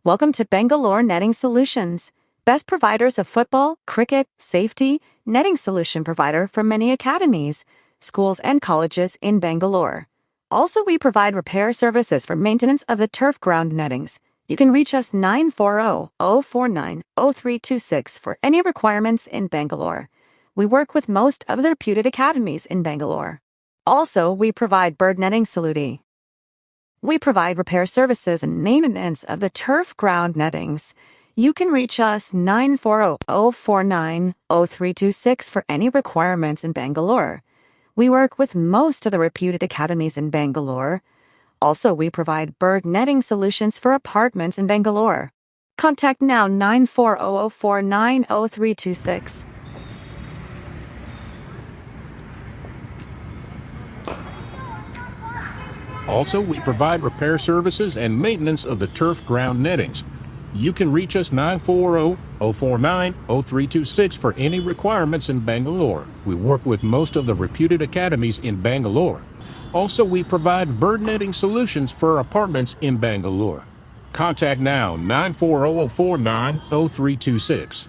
Welcome to Bangalore Netting Solutions, best providers of football, cricket, safety, netting solution provider for many academies, schools, and colleges in Bangalore. Also, we provide repair services for maintenance of the turf ground nettings. You can reach us 940-049-0326 for any requirements in Bangalore. We work with most of the reputed academies in Bangalore. Also, we provide bird netting solution. We provide repair services and maintenance of the turf ground nettings. You can reach us 940-049-0326 for any requirements in Bangalore. We work with most of the reputed academies in Bangalore. Also, we provide bird netting solutions for apartments in Bangalore. Contact now 940-049-0326. Also, we provide repair services and maintenance of the turf ground nettings. You can reach us 940-049-0326 for any requirements in Bangalore. We work with most of the reputed academies in Bangalore. Also, we provide bird netting solutions for apartments in Bangalore. Contact now 940-049-0326.